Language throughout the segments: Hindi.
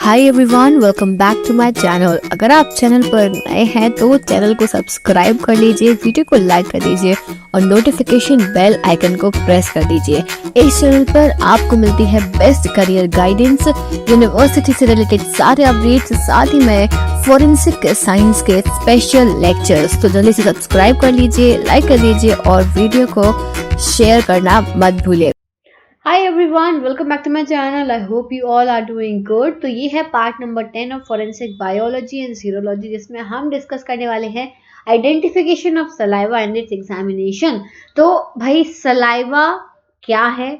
Hi everyone, welcome back to my channel. अगर आप चैनल पर नए हैं तो चैनल को सब्सक्राइब कर लीजिए, वीडियो को लाइक कर दीजिए और नोटिफिकेशन बेल आइकन को प्रेस कर दीजिए। इस चैनल पर आपको मिलती है बेस्ट करियर गाइडेंस, यूनिवर्सिटी से रिलेटेड सारे अपडेट्स, साथ ही में फोरेंसिक साइंस के स्पेशल लेक्चर्स। तो जल्दी से सब्सक्राइब कर लीजिए, लाइक कर दीजिए और वीडियो को शेयर करना मत भूलिए। Hi everyone, welcome back to my channel. I hope you all are doing good. तो ये है part number 10 of forensic biology and serology, जिसमें हम डिस्कस करने वाले हैं identification of saliva and its examination. तो भाई सलाइवा क्या है,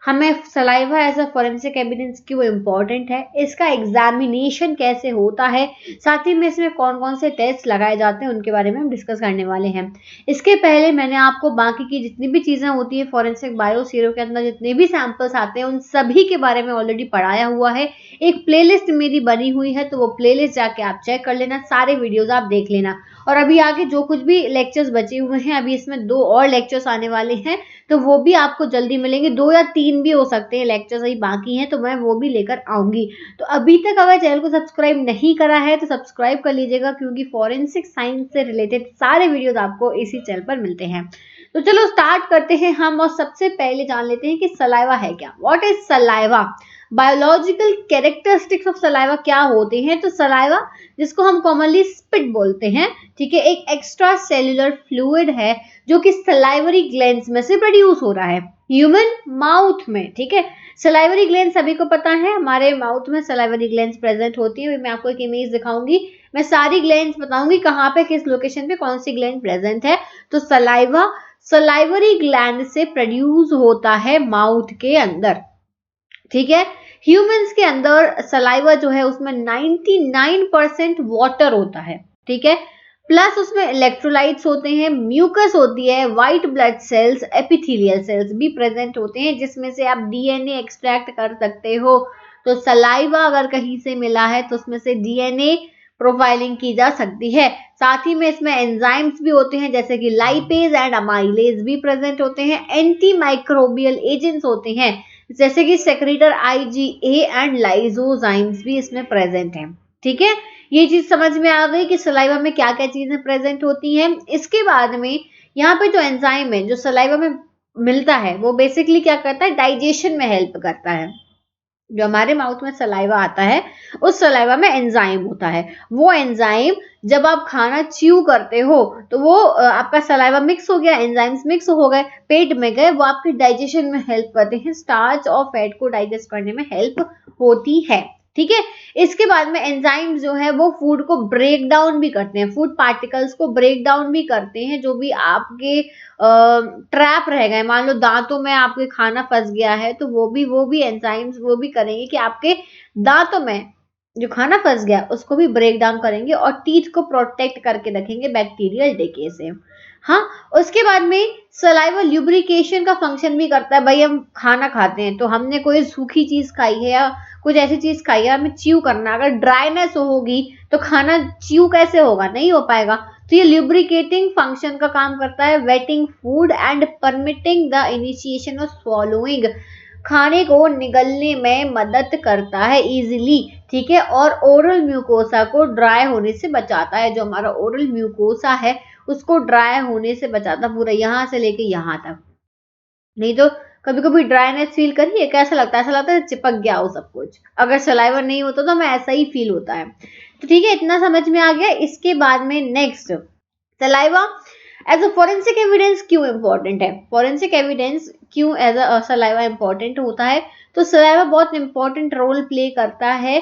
हमें saliva as a forensic evidence क्यों इम्पोर्टेंट है, इसका एग्जामिनेशन कैसे होता है, साथ ही में इसमें कौन कौन से टेस्ट लगाए जाते हैं उनके बारे में हम डिस्कस करने वाले हैं। इसके पहले मैंने आपको बाकी की जितनी भी चीजें होती है फोरेंसिक बायो सीरो के अंदर, जितने भी सैंपल्स आते हैं उन सभी के बारे में ऑलरेडी पढ़ाया हुआ है। एक प्लेलिस्ट मेरी बनी हुई है, तो वो प्लेलिस्ट जाके आप चेक कर लेना, सारे वीडियोस आप देख लेना। और अभी आगे जो कुछ भी लेक्चर्स बचे हुए हैं, अभी इसमें 2 और लेक्चर्स आने वाले हैं, तो वो भी आपको जल्दी मिलेंगे। 2 या 3 भी हो सकते हैं लेक्चर्स अभी बाकी हैं, तो मैं वो भी लेकर आऊंगी। तो अभी तक अगर चैनल को सब्सक्राइब नहीं करा है तो सब्सक्राइब कर लीजिएगा, क्योंकि फॉरेंसिक साइंस से रिलेटेड सारे वीडियोस आपको इसी चैनल पर मिलते हैं। तो चलो स्टार्ट करते हैं हम, और सबसे पहले जान लेते हैं कि सलाइवा है क्या। What is saliva? Biological characteristics of saliva क्या होते हैं? तो सलाइवा, जिसको हम कॉमनली स्पिट बोलते हैं, ठीक है, एक एक्स्ट्रा सेल्यूलर फ्लूइड है जो कि सलाइवरी ग्लैंड्स में से प्रोड्यूस हो रहा है ह्यूमन माउथ में। ठीक है, सलाइवरी ग्लैंड सभी को पता है, हमारे माउथ में सलाइवरी ग्लैंड्स प्रेजेंट होती है। मैं आपको एक इमेज दिखाऊंगी, मैं सारी ग्लैंड्स बताऊंगी कहाँ पे किस लोकेशन पे कौन सी ग्लैंड प्रेजेंट है। तो सलाइवा सलाइवरी ग्लैंड से प्रोड्यूस होता है माउथ के अंदर। ठीक है, ह्यूमंस के अंदर सलाइवा जो है उसमें 99% वाटर होता है। ठीक है, प्लस उसमें इलेक्ट्रोलाइट्स होते हैं, म्यूकस होती है, white blood cells, epithelial cells भी प्रेजेंट होते हैं, जिसमें से आप डीएनए एक्सट्रैक्ट कर सकते हो। तो सलाइवा अगर कहीं से मिला है तो उसमें से डीएनए प्रोफाइलिंग की जा सकती है। साथ ही में इसमें एंजाइम्स भी होते हैं, जैसे कि लाइपेज एंड अमाइलेज भी प्रेजेंट होते हैं। एंटी माइक्रोबियल एजेंट्स होते हैं, जैसे कि सेक्रेटर आईजीए एंड लाइजोजाइम्स भी इसमें प्रेजेंट हैं। ठीक है, ये चीज समझ में आ गई कि सलाइवा में क्या क्या चीजें प्रेजेंट होती हैं। इसके बाद में यहाँ पे जो एंजाइम है जो सलाइवा में मिलता है, वो बेसिकली क्या करता है, डाइजेशन में हेल्प करता है। जो हमारे माउथ में सलाइवा आता है, उस सलाइवा में एंजाइम होता है। वो एंजाइम जब आप खाना च्यू करते हो तो वो आपका सलाइवा मिक्स हो गया, एंजाइम्स मिक्स हो गए, पेट में गए, वो आपके डाइजेशन में हेल्प करते हैं, स्टार्च और फैट को डाइजेस्ट करने में हेल्प होती है। ठीक है, इसके बाद में एंजाइम्स जो है वो फूड को ब्रेक डाउन भी करते हैं, फूड पार्टिकल्स को ब्रेक डाउन भी करते हैं, जो भी आपके ट्रैप रह गए, मान लो दांतों में आपके खाना फंस गया है, तो वो भी एंजाइम्स वो भी करेंगे कि आपके दांतों में जो खाना फंस गया उसको भी ब्रेक डाउन करेंगे और टीथ को प्रोटेक्ट करके रखेंगे बैक्टीरियल डिके से। हाँ, उसके बाद में सलाइवा ल्यूब्रिकेशन का फंक्शन भी करता है। भाई हम खाना खाते हैं तो हमने कोई सूखी चीज खाई है या कुछ ऐसी चीज खाई है, हमें च्यू करना, अगर ड्राइनेस होगी तो खाना च्यू कैसे होगा, नहीं हो पाएगा। तो ये ल्यूब्रिकेटिंग फंक्शन का काम करता है, waiting food and permitting the initiation of swallowing, खाने को निगलने में मदद करता है इजीली। ठीक है, और ओरल म्यूकोसा को ड्राई होने से बचाता है। जो हमारा ओरल म्यूकोसा है उसको ड्राई होने से बचाता, पूरा यहाँ से लेके यहाँ तक। नहीं तो कभी कभी ड्राइनेस फील करिए, कैसा लगता है, ऐसा लगता है चिपक गया हो सब कुछ। अगर सलाइवा नहीं होता तो हमें ऐसा ही फील होता है। तो ठीक है, इतना समझ में आ गया। इसके बाद में next, saliva as a forensic evidence क्यों इंपॉर्टेंट है। फोरेंसिक एविडेंस क्यों एज अ सलाइवा इंपॉर्टेंट होता है? तो सलाइवा बहुत इंपॉर्टेंट रोल प्ले करता है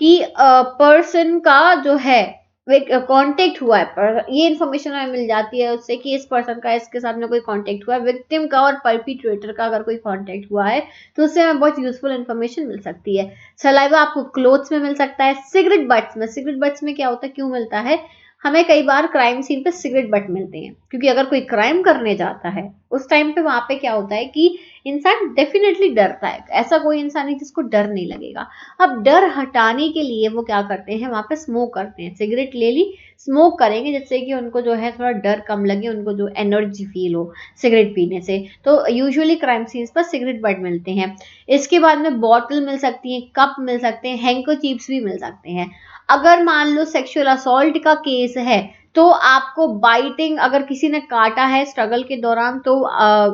कि पर्सन का जो है कांटेक्ट हुआ है, पर ये इन्फॉर्मेशन हमें मिल जाती है उससे कि इस पर्सन का इसके साथ में कोई कांटेक्ट हुआ है, विक्टिम का और परपिट्रेटर का अगर कोई कांटेक्ट हुआ है तो उससे हमें बहुत यूजफुल इन्फॉर्मेशन मिल सकती है। सलाइवा आपको क्लोथ्स में मिल सकता है, सिगरेट बट्स में। सिगरेट बट्स में क्या होता है, क्यों मिलता है? हमें कई बार क्राइम सीन पे सिगरेट बट मिलते हैं, क्योंकि अगर कोई क्राइम करने जाता है उस टाइम पे वहां पे क्या होता है कि इंसान डेफिनेटली डरता है, ऐसा कोई इंसान नहीं जिसको डर नहीं लगेगा। अब डर हटाने के लिए वो क्या करते हैं, वहां पे स्मोक करते हैं, सिगरेट ले ली, स्मोक करेंगे जिससे कि उनको जो है थोड़ा डर कम लगे, उनको जो एनर्जी फील हो सिगरेट पीने से। तो यूजुअली क्राइम सीन्स पर सिगरेट बट मिलते हैं। इसके बाद में बॉटल मिल सकती है, कप मिल सकते हैं, हैंकोचीफ्स भी मिल सकते हैं। अगर मान लो सेक्सुअल असॉल्ट का केस है तो आपको बाइटिंग, अगर किसी ने काटा है स्ट्रगल के दौरान तो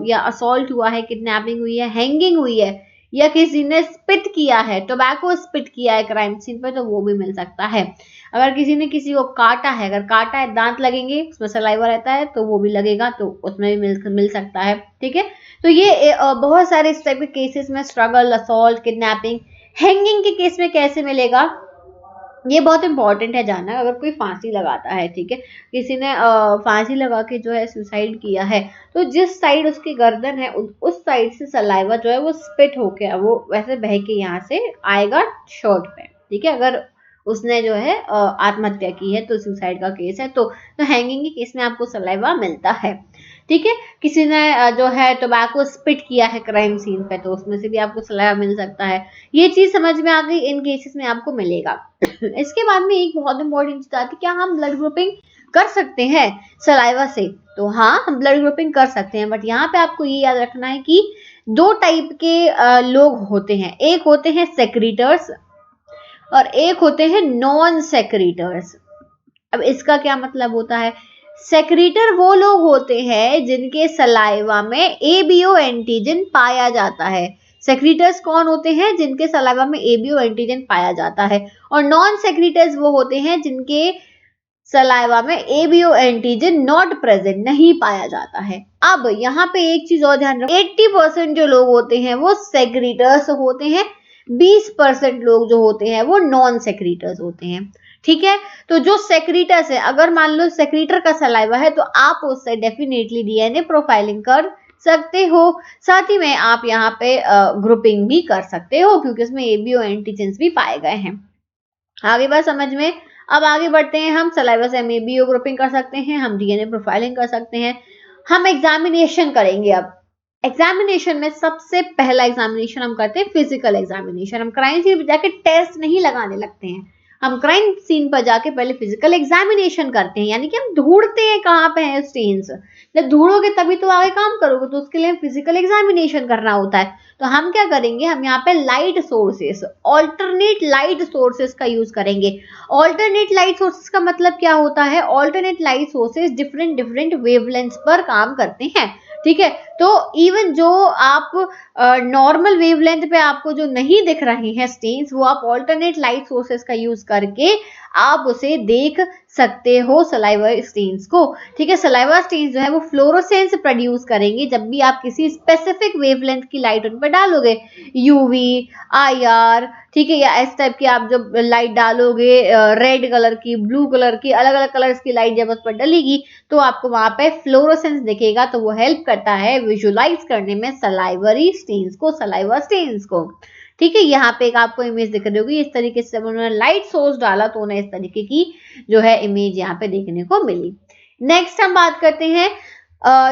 या असॉल्ट हुआ है, किडनैपिंग हुई है, हैंगिंग हुई है, या किसी ने स्पिट किया है, टोबैको स्पिट किया है क्राइम सीन पे, तो वो भी मिल सकता है। अगर किसी ने किसी को काटा है, अगर काटा है दांत लगेंगे, उसमें सलाइवा रहता है तो वो भी लगेगा, तो उसमें भी मिल सकता है। ठीक है, तो ये बहुत सारे इस टाइप के केसेस में, स्ट्रगल, असॉल्ट, किडनैपिंग, हैंगिंग के केस में कैसे मिलेगा, ये बहुत इंपॉर्टेंट है जानना। अगर कोई फांसी लगाता है, ठीक है, किसी ने फांसी लगा के जो है सुसाइड किया है, तो जिस साइड उसकी गर्दन है उस साइड से सलाइवा जो है वो स्पिट होके वो वैसे बह के यहाँ से आएगा शर्ट पे। ठीक है, अगर उसने जो है आत्महत्या की है तो सुसाइड का केस है, तो हैंगिंग के केस में आपको सलाइवा मिलता है। ठीक है, किसी ने जो है टोबैको स्पिट किया है क्राइम सीन पे, तो उसमें से भी आपको सलाइवा मिल सकता है। ये चीज समझ में आ गई, इन केसेस में आपको मिलेगा। इसके बाद में एक बहुत इंपॉर्टेंट चीज आती है, क्या हम ब्लड ग्रुपिंग कर सकते हैं सलाइवा से? तो हाँ, हम ब्लड ग्रुपिंग कर सकते हैं, बट यहाँ पे आपको ये याद रखना है कि दो टाइप के लोग होते हैं, एक होते हैं सेक्रीटर्स और एक होते हैं नॉन सेक्रीटर्स। अब इसका क्या मतलब होता है? सेक्रीटर वो लोग होते हैं जिनके सलाइवा में एबीओ एंटीजन पाया जाता है। सेक्रीटर्स कौन होते हैं? जिनके सलाइवा में एबीओ एंटीजन पाया जाता है। और नॉन सेक्रीटर्स वो होते हैं जिनके सलाइवा में एबीओ एंटीजन नॉट प्रेजेंट, नहीं पाया जाता है। अब यहाँ पे एक चीज और ध्यान रखो, 80% जो लोग होते हैं वो सेक्रीटर्स होते हैं, 20% लोग जो होते हैं वो नॉन सेक्रीटर्स होते हैं। ठीक है, तो जो सेक्रीटर्स है, अगर मान लो सेक्रीटर का सलाइवा है तो आप उससे डेफिनेटली डीएनए प्रोफाइलिंग कर सकते हो। साथ ही में आप यहाँ पे ग्रुपिंग भी कर सकते हो, क्योंकि उसमें एबीओ एंटीजेंस भी पाए गए हैं। आगे बात समझ में? अब आगे बढ़ते हैं, हम सलाइवा से हम एबीओ ग्रुपिंग कर सकते हैं, हम डीएनए प्रोफाइलिंग कर सकते हैं, हम एग्जामिनेशन करेंगे। अब एग्जामिनेशन में सबसे पहला एग्जामिनेशन हम करते हैं फिजिकल एग्जामिनेशन। हम क्राइम सीन पर जाके टेस्ट नहीं लगाने लगते हैं, हम क्राइम सीन पर जाके पहले फिजिकल एग्जामिनेशन करते हैं, यानी कि हम ढूंढते हैं कहाँ पे हैं स्टेन्स। जब ढूंढोगे तभी तो आगे काम करोगे, तो उसके लिए फिजिकल एग्जामिनेशन करना होता है। तो हम क्या करेंगे, हम यहाँ पे light sources, alternate light sources का यूज करेंगे। ऑल्टरनेट लाइट सोर्सेस का मतलब क्या होता है? Alternate light sources different different wavelengths पर काम करते हैं। ठीक है, तो इवन जो आप नॉर्मल वेवलेंथ पे आपको जो नहीं दिख रहे हैं स्टेन्स, वो आप ऑल्टरनेट लाइट सोर्सेस का यूज करके आप उसे देख सकते हो, सलाइवा स्टेन्स को। ठीक है, सलाइवा स्टेन्स जो है वो फ्लोरोसेंस प्रोड्यूस करेंगे जब भी आप किसी स्पेसिफिक वेवलेंथ की लाइट उन पर डालोगे, यूवी, आईआर, ठीक है, या इस टाइप की आप जब लाइट डालोगे, रेड कलर की, ब्लू कलर की, अलग अलग कलर्स की लाइट जब उस पर डलेगी तो आपको वहां पे फ्लोरोसेंस दिखेगा। तो वो हेल्प करता है विजुलाइज करने में सलाइवरी स्टेन्स को, सलाइवा स्टेन्स को। ठीक है, यहाँ पे एक आपको इमेज दिख रही होगी, इस तरीके से उन्होंने लाइट सोर्स डाला तो उन्हें इस तरीके की जो है इमेज यहाँ पे देखने को मिली। नेक्स्ट हम बात करते हैं,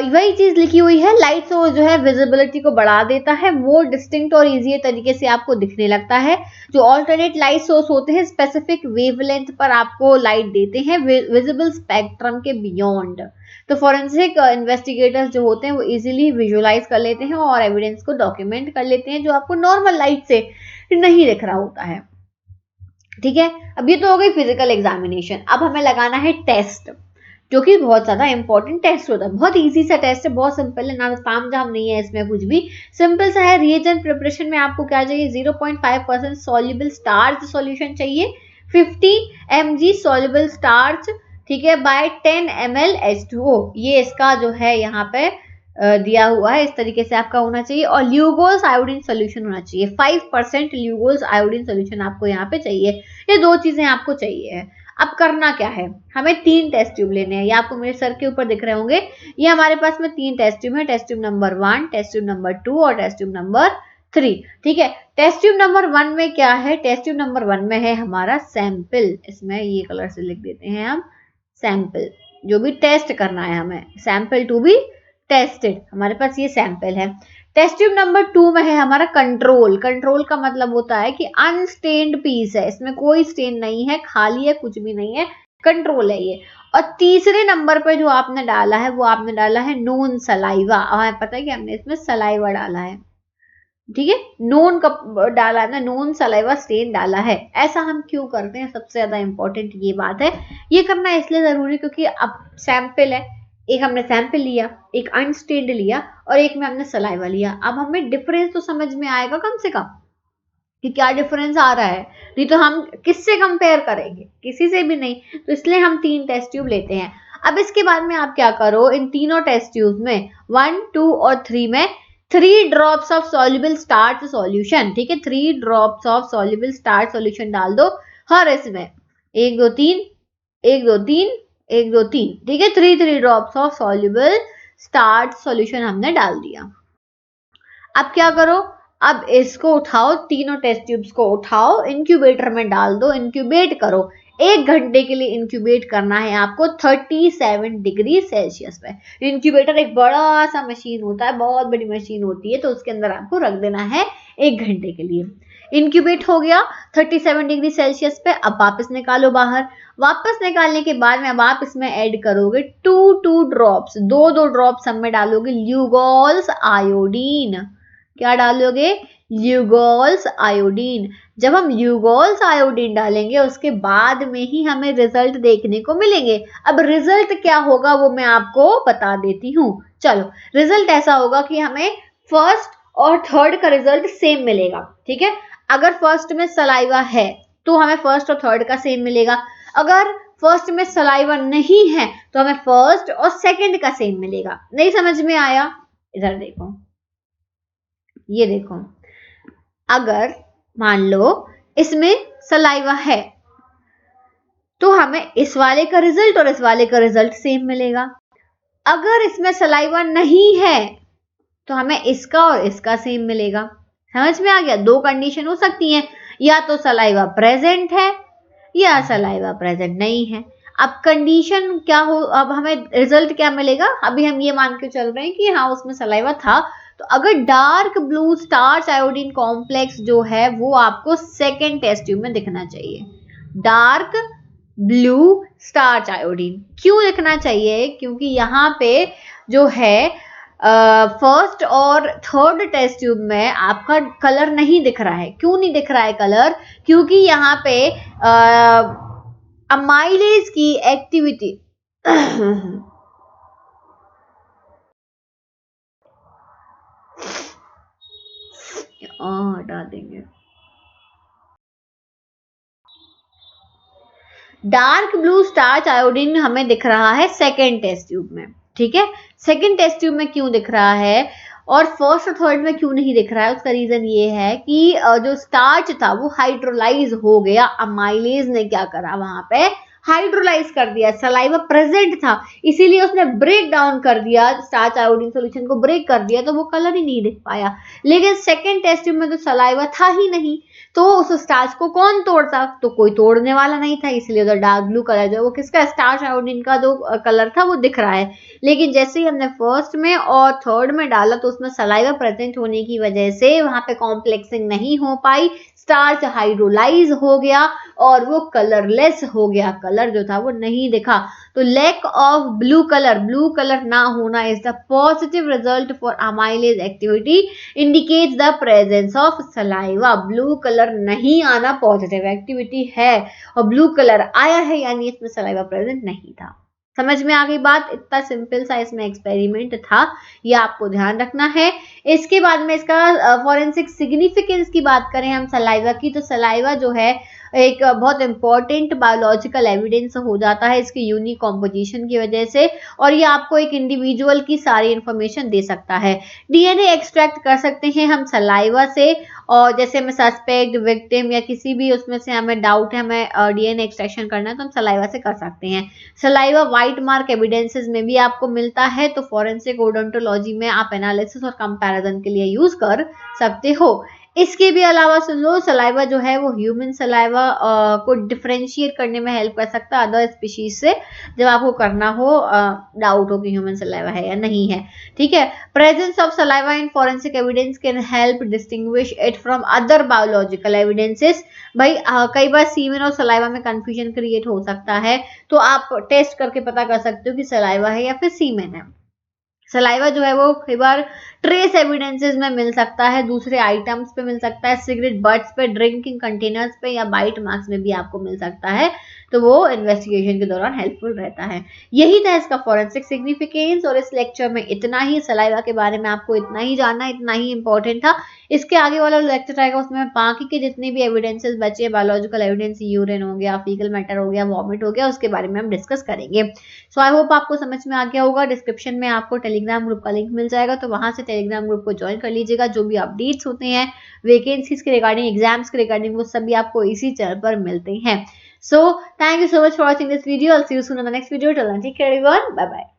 वही चीज लिखी हुई है, लाइट सोर्स जो है विजिबिलिटी को बढ़ा देता है, मोर डिस्टिंक्ट और इजी तरीके से आपको दिखने लगता है। जो ऑल्टरनेट लाइट सोर्स होते हैं स्पेसिफिक वेवलेंथ पर आपको लाइट देते हैं, विजिबल स्पेक्ट्रम के बियॉन्ड। तो फॉरेंसिक इन्वेस्टिगेटर्स जो होते हैं वो इजीली विजुलाइज कर लेते हैं और एविडेंस को डॉक्यूमेंट कर लेते हैं, जो आपको नॉर्मल लाइट से नहीं दिख रहा होता है। ठीक है, अब ये तो हो गई फिजिकल एग्जामिनेशन। अब हमें लगाना है टेस्ट, जो कि बहुत ज्यादा इंपॉर्टेंट टेस्ट होता है। बहुत इजी सा टेस्ट है, बहुत सिंपल है, ना ताम झाम नहीं है इसमें कुछ भी, सिंपल सा है। रिएजेंट प्रिपरेशन में आपको क्या चाहिए? 0.5% सॉल्युबल स्टार्च सॉल्यूशन चाहिए, 50 mg सॉल्युबल स्टार्च, ठीक है, बाय 10 ml H2O। ये इसका जो है यहाँ पे दिया हुआ है, इस तरीके से आपका होना चाहिए। और ल्यूगोल्स आयोडीन सोल्यूशन होना चाहिए, 5% ल्यूगोल्स आयोडीन सोल्यूशन आपको यहाँ पे चाहिए। ये दो चीजें आपको चाहिए। अब करना क्या है, हमें 3 टेस्ट ट्यूब लेने हैं, ये आपको मेरे सर के ऊपर दिख रहे होंगे। ये हमारे पास में 3 टेस्ट ट्यूब है, test tube number 1, test tube number 2 और टेस्ट ट्यूब नंबर 3। ठीक है, टेस्ट ट्यूब नंबर 1 में क्या है? टेस्ट ट्यूब नंबर 1 में है हमारा सैंपल, इसमें ये कलर से लिख देते हैं हम, सैंपल, जो भी टेस्ट करना है हमें, सैंपल टू बी टेस्टेड, हमारे पास ये सैंपल है। टेस्ट ट्यूब नंबर 2 में है हमारा कंट्रोल। कंट्रोल का मतलब होता है कि अनस्टेन्ड पीस है, इसमें कोई स्टेन नहीं है, खाली है, कुछ भी नहीं है, कंट्रोल है ये। और तीसरे नंबर पर जो आपने डाला है वो आपने डाला है नोन सलाइवा। हमें पता है कि हमने इसमें सलाइवा डाला है, ठीक है, नोन का डाला है ना, नोन सलाइवा स्टेन डाला है। ऐसा हम क्यों करते हैं, सबसे ज्यादा इंपॉर्टेंट ये बात है। ये करना इसलिए जरूरी क्योंकि अब सैंपल है, एक हमने सैंपल लिया, एक अनस्टेन्ड लिया और एक में हमने सलाइवा लिया। अब हमें डिफरेंस तो समझ में आएगा कम से कम कि क्या डिफरेंस आ रहा है, नहीं तो हम किससे कंपेयर करेंगे, किसी से भी नहीं। तो इसलिए हम 3 टेस्ट ट्यूब लेते हैं। अब इसके बाद में आप क्या करो, इन तीनों टेस्ट ट्यूब में 1, 2 और 3 में 3 drops of soluble starch solution, ठीक है, 3 drops of soluble starch solution डाल दो हर इसमें, 1 2 3 1 2 3 1 2 3, ठीक है, 3 drops of soluble starch solution हमने डाल दिया। अब क्या करो, अब इसको उठाओ, तीनों टेस्ट ट्यूब्स को उठाओ, इंक्यूबेटर में डाल दो, इंक्यूबेट करो। 1 घंटे के लिए इंक्यूबेट करना है आपको 37 डिग्री सेल्सियस पे। इंक्यूबेटर एक बड़ा सा मशीन होता है, बहुत बड़ी मशीन होती है, तो उसके अंदर आपको रख देना है 1 घंटे के लिए। इंक्यूबेट हो गया 37 डिग्री सेल्सियस पे। अब वापस निकालो बाहर। वापस निकालने के बाद में अब आप इसमें ऐड करोगे 2 ड्रॉप्स, 2 ड्रॉप्स सब में डालोगे ल्यूगॉल्स आयोडीन। क्या डालोगे, ल्यूगॉल्स आयोडीन। जब हम ल्यूगॉल्स आयोडीन डालेंगे उसके बाद में ही हमें रिजल्ट देखने को मिलेंगे। अब रिजल्ट क्या होगा वो मैं आपको बता देती हूँ। चलो, रिजल्ट ऐसा होगा कि हमें फर्स्ट और थर्ड का रिजल्ट सेम मिलेगा, ठीक है। अगर फर्स्ट में सलाइवा है तो हमें फर्स्ट और थर्ड का सेम मिलेगा। अगर फर्स्ट में सलाइवा नहीं है तो हमें फर्स्ट और सेकंड का सेम मिलेगा। नहीं समझ में आया, इधर देखो, ये देखो, अगर मान लो इसमें सलाइवा है तो हमें इस वाले का रिजल्ट और इस वाले का रिजल्ट सेम मिलेगा। अगर इसमें सलाइवा नहीं है तो हमें इसका और इसका सेम मिलेगा। समझ में आ गया, 2 कंडीशन हो सकती हैं, या तो सलाइवा प्रेजेंट है या सलाइवा प्रेजेंट नहीं है। अब कंडीशन क्या हो, अब हमें रिजल्ट क्या मिलेगा, अभी हम ये मान के चल रहे हैं कि हाँ उसमें सलाइवा था, तो अगर dark blue starch iodine complex जो है वो आपको सेकेंड टेस्ट ट्यूब में दिखना चाहिए। डार्क ब्लू स्टार्च आयोडीन क्यों दिखना चाहिए, क्योंकि यहाँ पे जो है फर्स्ट और थर्ड टेस्ट ट्यूब में आपका कलर नहीं दिख रहा है। क्यों नहीं दिख रहा है कलर, क्योंकि यहाँ पे अमाइलेज की एक्टिविटी हटा देंगे। डार्क ब्लू स्टार्च आयोडीन हमें दिख रहा है सेकेंड टेस्ट ट्यूब में, ठीक है। सेकेंड टेस्ट ट्यूब में क्यों दिख रहा है और फर्स्ट और थर्ड में क्यों नहीं दिख रहा है, उसका रीजन ये है कि जो स्टार्च था वो हाइड्रोलाइज हो गया। अमाइलेज ने क्या करा, वहां पे हाइड्रोलाइज कर दिया। सलाइवा प्रेजेंट था इसीलिए उसने ब्रेक डाउन कर दिया, स्टार्च आयोडीन सॉल्यूशन को ब्रेक कर दिया, तो वो कलर ही नहीं दिख पाया। लेकिन सेकेंड टेस्ट ट्यूब में तो सलाइवा था ही नहीं, तो उस स्टार्च को कौन तोड़ता, तो कोई तोड़ने वाला नहीं था, इसलिए उधर डार्क ब्लू कलर जो वो किसका, स्टार्च आयोडीन का जो कलर था वो दिख रहा है। लेकिन जैसे ही हमने फर्स्ट में और थर्ड में डाला तो उसमें सलाइवा प्रेजेंट होने की वजह से वहां पे कॉम्प्लेक्सिंग नहीं हो पाई, स्टार्च हाइड्रोलाइज हो गया और वो कलरलेस हो गया, कलर जो था वो नहीं दिखा। तो लैक ऑफ ब्लू कलर ना होना is the positive result for amylase activity indicates the presence of saliva. Blue colour नहीं आना पॉजिटिव एक्टिविटी है और ब्लू कलर आया है यानी इसमें सलाइवा प्रेजेंट नहीं था। समझ में आ गई बात, इतना सिंपल सा इसमें एक्सपेरिमेंट था, ये आपको ध्यान रखना है। इसके बाद में इसका फॉरेंसिक सिग्निफिकेंस की बात करें हम सलाइवा की, तो सलाइवा जो है एक बहुत इंपॉर्टेंट बायोलॉजिकल एविडेंस हो जाता है इसकी यूनिक कॉम्पोजिशन की वजह से, और ये आपको एक इंडिविजुअल की सारी इंफॉर्मेशन दे सकता है। डीएनए एक्सट्रैक्ट कर सकते हैं हम सलाइवा से, और जैसे हमें सस्पेक्ट, विक्टिम या किसी भी उसमें से हमें डाउट है, हमें डीएनए एक्सट्रैक्शन करना है तो हम सलाइवा से कर सकते हैं। सलाइवा वाइट मार्क एविडेंसेस में भी आपको मिलता है, तो फॉरेंसिक ओडोंटोलॉजी में आप एनालिसिस और कंपैरिजन के लिए यूज कर सकते हो। इसके भी अलावा सुन लो, सलाइवा जो है वो ह्यूमन सलाइवा को डिफरेंशिएट करने में हेल्प कर सकता है अदर स्पीशीज से, जब आपको करना हो डाउट हो कि ह्यूमन सलाइवा है या नहीं है। ठीक है, presence of saliva in forensic evidence can help distinguish it from other biological evidences. भाई कई बार सीमेन और सलाइवा में कंफ्यूजन क्रिएट हो सकता है, तो आप टेस्ट करके पता कर सकते हो कि सलाइवा है या फिर सीमेन है। सलाइवा जो है वो कई बार ट्रेस एविडेंसेस में मिल सकता है, दूसरे आइटम्स पे मिल सकता है, सिगरेट बट्स पे, ड्रिंकिंग कंटेनर्स पे या बाइट मार्क्स में भी आपको मिल सकता है, तो वो इन्वेस्टिगेशन के दौरान हेल्पफुल रहता है। यही था इसका फॉरेंसिक सिग्निफिकेंस, और इस लेक्चर में इतना ही। सलाइवा के बारे में आपको इतना ही जानना, इतना ही इंपॉर्टेंट था। इसके आगे वाला लेक्चर आएगा, उसमें बाकी के जितने भी एविडेंसेस बचे, बायोलॉजिकल एविडेंस, यूरिन हो गया, फीकल मैटर हो गया, वॉमिट हो गया, उसके बारे में हम डिस्कस करेंगे। सो आई होप आपको समझ में आ गया होगा। डिस्क्रिप्शन में आपको टेलीग्राम ग्रुप का लिंक मिल जाएगा, तो वहां से टेलीग्राम ग्रुप को ज्वाइन कर लीजिएगा। जो भी अपडेट्स होते हैं वैकेंसीज के रिगार्डिंग, एग्जाम्स के रिगार्डिंग, वो सभी आपको इसी चैनल पर मिलते हैं। So thank you so much for watching this video. I'll see you soon on the next video. Till then, take care everyone. Bye bye.